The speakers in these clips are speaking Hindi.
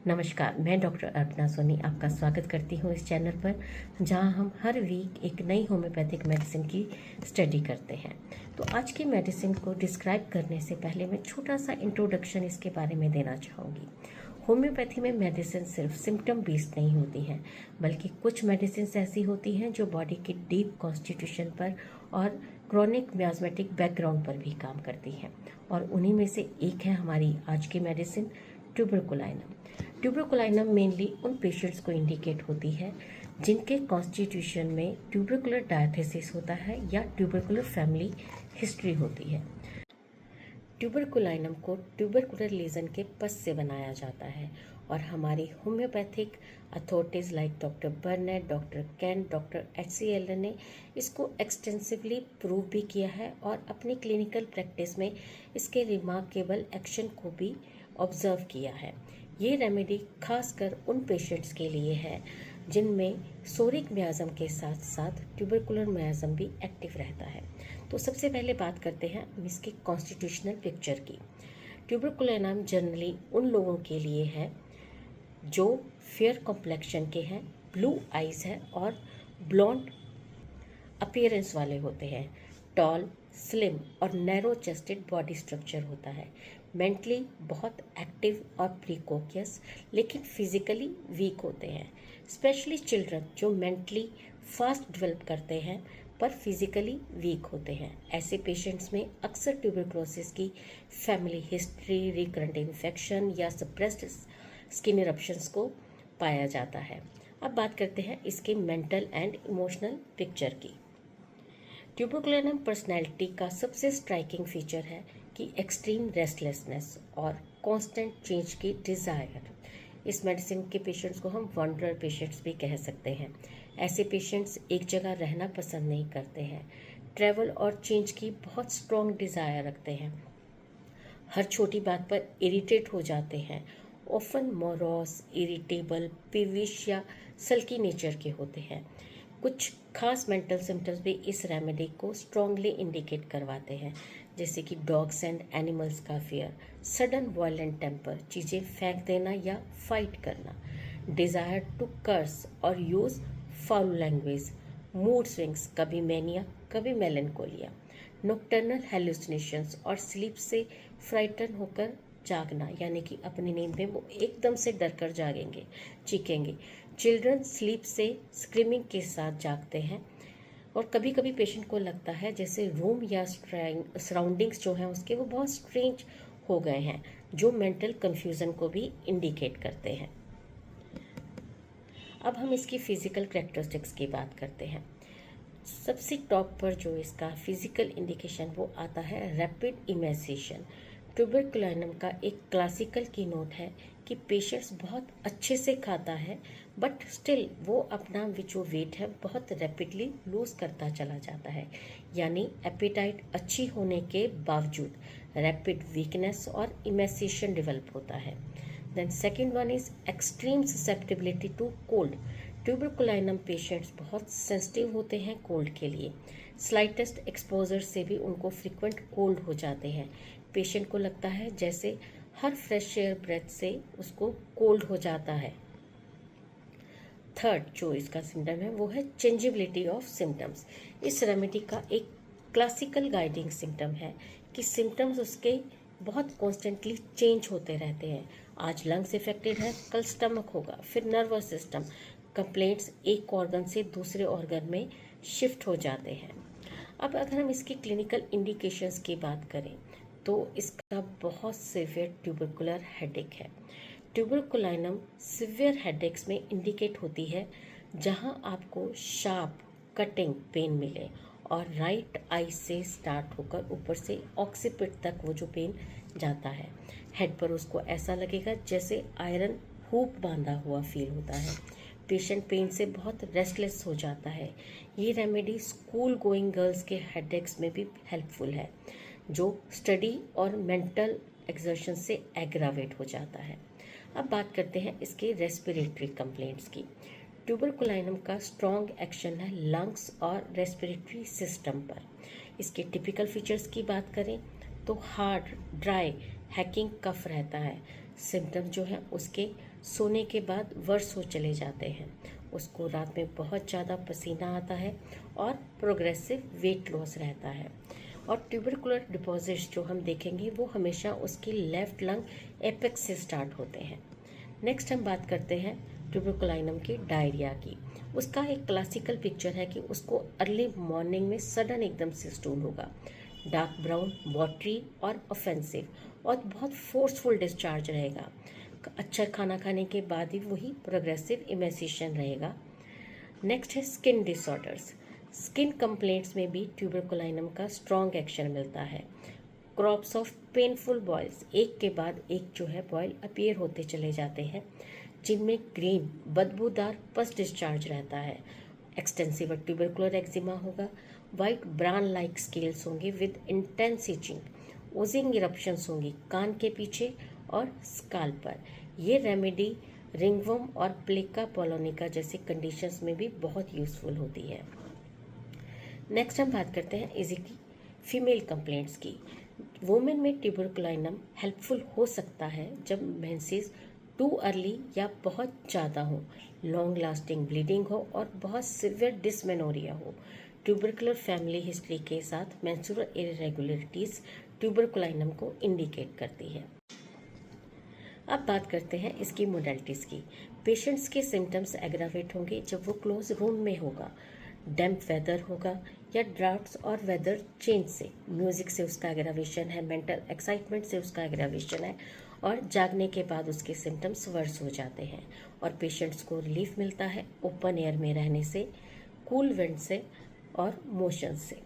नमस्कार, मैं डॉक्टर अर्पणा सोनी आपका स्वागत करती हूँ इस चैनल पर, जहाँ हम हर वीक एक नई होम्योपैथिक मेडिसिन की स्टडी करते हैं। तो आज की मेडिसिन को डिस्क्राइब करने से पहले मैं छोटा सा इंट्रोडक्शन इसके बारे में देना चाहूँगी। होम्योपैथी में मेडिसिन सिर्फ सिम्टम बेस्ड नहीं होती हैं, बल्कि कुछ मेडिसिन ऐसी होती हैं जो बॉडी की डीप कॉन्स्टिट्यूशन पर और क्रॉनिक मियास्मेटिक बैकग्राउंड पर भी काम करती हैं। और उन्हीं में से एक है हमारी आज की मेडिसिन ट्यूबरकुलाइनम। ट्यूबरकुलाइनम मेनली उन पेशेंट्स को इंडिकेट होती है जिनके कॉन्स्टिट्यूशन में ट्यूबरकुलर डायथेसिस होता है या ट्यूबरकुलर फैमिली हिस्ट्री होती है। ट्यूबरकुलाइनम को ट्यूबरकुलर लीजन के पस से बनाया जाता है और हमारी homeopathic authorities like doctor Burnett, doctor Kent, doctor HCL ने इसको एक्सटेंसिवली प्रूव भी किया है और अपनी क्लिनिकल प्रैक्टिस में इसके रिमार्केबल एक्शन को भी ऑब्जर्व किया है। ये रेमेडी खासकर उन पेशेंट्स के लिए है जिनमें सोरिक मियाज़म के साथ साथ ट्यूबरकुलर मियाज़म भी एक्टिव रहता है। तो सबसे पहले बात करते हैं इसके कॉन्स्टिट्यूशनल पिक्चर की। ट्यूबरकुलाइनम जनरली उन लोगों के लिए है जो फेयर कॉम्प्लेक्शन के हैं, ब्लू आइज़ है और ब्लॉन्ड अपीयरेंस वाले होते हैं, टॉल, स्लिम और नैरो चेस्टेड बॉडी स्ट्रक्चर होता है, मेंटली बहुत एक्टिव और प्रिकॉशियस लेकिन फिजिकली वीक होते हैं, स्पेशली चिल्ड्रन जो मेंटली फास्ट डेवलप करते हैं पर फिजिकली वीक होते हैं। ऐसे पेशेंट्स में अक्सर ट्यूबरकुलोसिस की फैमिली हिस्ट्री, रिकरेंट इन्फेक्शन या सप्रेस्ड स्किन इरप्शंस को पाया जाता है। अब बात करते हैं इसके मेंटल एंड इमोशनल पिक्चर की। ट्यूबरकुलाइनम पर्सनैलिटी का सबसे स्ट्राइकिंग फीचर है कि एक्सट्रीम रेस्टलेसनेस और कांस्टेंट चेंज की डिज़ायर। इस मेडिसिन के पेशेंट्स को हम वंडरर पेशेंट्स भी कह सकते हैं। ऐसे पेशेंट्स एक जगह रहना पसंद नहीं करते हैं, ट्रैवल और चेंज की बहुत स्ट्रॉन्ग डिज़ायर रखते हैं, हर छोटी बात पर इरिटेट हो जाते हैं, ऑफन मोरॉस, इरिटेबल, पेविश या सल्की नेचर के होते हैं। कुछ खास मेंटल सिम्टम्स भी इस रेमेडी को स्ट्रांगली इंडिकेट करवाते हैं, जैसे कि डॉग्स एंड एनिमल्स का फियर, सडन वायलेंट टेम्पर, चीज़ें फेंक देना या फाइट करना, डिज़ायर टू कर्स और use foul language, mood swings, कभी मैनिया कभी मेलनकोलिया, नॉकटर्नल हेलुसिनेशंस और स्लीप से फ्राइटन होकर जागना, यानी कि अपनी नींद में वो एकदम से डर कर जागेंगे, चीखेंगे। चिल्ड्रन स्लीप से स्क्रीमिंग के साथ जागते हैं और कभी कभी पेशेंट को लगता है जैसे रूम या सराउंडिंग्स जो हैं उसके वो बहुत स्ट्रेंज हो गए हैं, जो मेंटल कंफ्यूजन को भी इंडिकेट करते हैं। अब हम इसकी फिजिकल कैरेक्टरिस्टिक्स की बात करते हैं। सबसे टॉप पर जो इसका फिजिकल इंडिकेशन वो आता है रैपिड इमेसिएशन। ट्यूबरकुलाइनम का एक क्लासिकल की नोट है कि पेशेंट्स बहुत अच्छे से खाता है बट स्टिल वो अपना जो वेट है बहुत रैपिडली लूज़ करता चला जाता है, यानी एपेटाइट अच्छी होने के बावजूद रैपिड वीकनेस और इमेसिएशन डेवलप होता है। Then second one is extreme susceptibility to cold. Tuberculinum patients बहुत सेंसिटिव होते हैं कोल्ड के लिए, स्लाइटेस्ट एक्सपोजर से भी उनको फ्रिक्वेंट कोल्ड हो जाते हैं। पेशेंट को लगता है जैसे हर फ्रेश एयर ब्रेथ से उसको कोल्ड हो जाता है। थर्ड जो इसका सिम्टम है वो है चेंजेबिलिटी ऑफ सिम्टम्स। इस रेमेडी का एक क्लासिकल गाइडिंग सिम्टम है कि सिम्टम्स उसके बहुत कॉन्स्टेंटली चेंज होते रहते हैं। आज लंग्स इफेक्टेड है, कल स्टमक होगा, फिर नर्वस सिस्टम, कंप्लेंट्स एक ऑर्गन से दूसरे ऑर्गन में शिफ्ट हो जाते हैं। अब अगर हम इसकी क्लिनिकल इंडिकेशंस की बात करें तो इसका बहुत सीवियर ट्यूबरकुलर हेडेक है। ट्यूबरकुलाइनम सीवियर हेडेक्स में इंडिकेट होती है जहां आपको शार्प कटिंग पेन मिले और राइट आई से स्टार्ट होकर ऊपर से ऑक्सीपिट तक वो जो पेन जाता है। हेड पर उसको ऐसा लगेगा जैसे आयरन हुक बांधा हुआ फील होता है। पेशेंट पेन से बहुत रेस्टलेस हो जाता है। ये रेमेडी स्कूल गोइंग गर्ल्स के हेडेक्स में भी हेल्पफुल है, जो स्टडी और मेंटल एक्सर्शन से एग्रावेट हो जाता है। अब बात करते हैं इसके रेस्पिरेटरी कंप्लेंट्स की। ट्यूबरकुलाइनम का स्ट्रॉन्ग एक्शन है लंग्स और रेस्पिरेटरी सिस्टम पर। इसके टिपिकल फीचर्स की बात करें तो हार्ड, ड्राई, हैकिंग कफ रहता है, सिम्टम जो है उसके सोने के बाद वर्स हो चले जाते हैं। उसको रात में बहुत ज़्यादा पसीना आता है और प्रोग्रेसिव वेट लॉस रहता है। और ट्यूबरकुलर डिपॉजिट्स जो हम देखेंगे वो हमेशा उसकी लेफ्ट लंग एपेक्स से स्टार्ट होते हैं। नेक्स्ट हम बात करते हैं ट्यूबरकुलाइनम की डायरिया की। उसका एक क्लासिकल पिक्चर है कि उसको अर्ली मॉर्निंग में सडन एकदम से स्टूल होगा, डार्क ब्राउन, वाटरी और ऑफेंसिव, और बहुत फोर्सफुल डिस्चार्ज रहेगा। अच्छा खाना खाने के बाद ही वही प्रोग्रेसिव इमेसिएशन रहेगा। नेक्स्ट है स्किन डिसऑर्डर्स। स्किन कंप्लेंट्स में भी ट्यूबरकुलाइनम का स्ट्रॉन्ग एक्शन मिलता है। क्रॉप्स ऑफ पेनफुल बॉयल्स, एक के बाद एक जो है बॉयल अपीयर होते चले जाते हैं, जिनमें ग्रीन बदबूदार पस डिस्चार्ज रहता है। एक्सटेंसिव ट्यूबरकुलर एक्जिमा होगा। वाइट ब्राउन लाइक स्केल्स होंगे with intense etching. Ojing eruptions होंगी कान के पीछे और स्काल्प पर। ये रेमेडी रिंगवर्म और प्लेका पोलोनिका जैसी कंडीशंस में भी बहुत यूज़फुल होती है। नेक्स्ट हम बात करते हैं इजीली फीमेल कंप्लेंट्स की। वुमेन में ट्यूबरकुलाइनम हेल्पफुल हो सकता है जब मेंसेस टू अर्ली या बहुत ज़्यादा हो, लॉन्ग लास्टिंग ब्लीडिंग हो और बहुत सिवियर डिसमेनोरिया हो। ट्यूबरकुलर फैमिली हिस्ट्री के साथ मेंस्ट्रुअल इरेगुलरिटीज़ ट्यूबरकुलाइनम को इंडिकेट करती है। अब बात करते हैं इसकी मोडेलिटीज़ की। पेशेंट्स के सिम्टम्स एग्रावेट होंगे जब वो क्लोज रूम में होगा, डैम्प वेदर होगा या ड्राफ्ट्स और वेदर चेंज से। म्यूज़िक से उसका एग्रावेशन है, मेंटल एक्साइटमेंट से उसका एग्रावेशन है, और जागने के बाद उसके सिम्टम्स वर्स हो जाते हैं। और पेशेंट्स को रिलीफ मिलता है ओपन एयर में रहने से, कूल विंड से और मोशन से।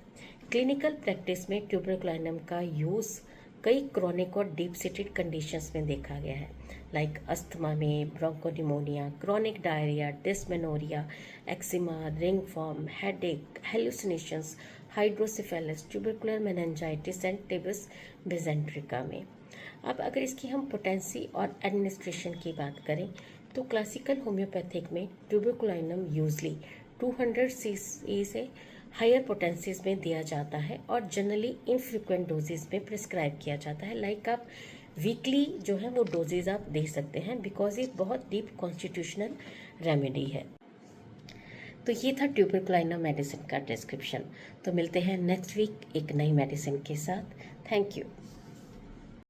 क्लिनिकल प्रैक्टिस में ट्यूबरकुलाइनम का यूज़ कई क्रॉनिक और डीप सीटेड कंडीशंस में देखा गया है, लाइक अस्थमा में, bronchopneumonia, chronic diarrhoea, dysmenorrhoea, eczema, ringworm, headache, hallucinations, hydrocephalus, tubercular meningitis and tabes mesenterica में। अब अगर इसकी हम पोटेंसी और एडमिनिस्ट्रेशन की बात करें तो क्लासिकल होम्योपैथिक में ट्यूबरकुलाइनम यूजली 200 सीसी से हायर पोटेंसीज में दिया जाता है और जनरली इनफ्रिक्वेंट डोजेज में प्रिस्क्राइब किया जाता है। लाइक आप वीकली जो है वो डोजेज आप दे सकते हैं, बिकॉज ये बहुत डीप कॉन्स्टिट्यूशनल रेमेडी है। तो ये था ट्यूबरकुलाइनम मेडिसिन का डिस्क्रिप्शन। तो मिलते हैं नेक्स्ट वीक एक नई मेडिसिन के साथ। Thank you.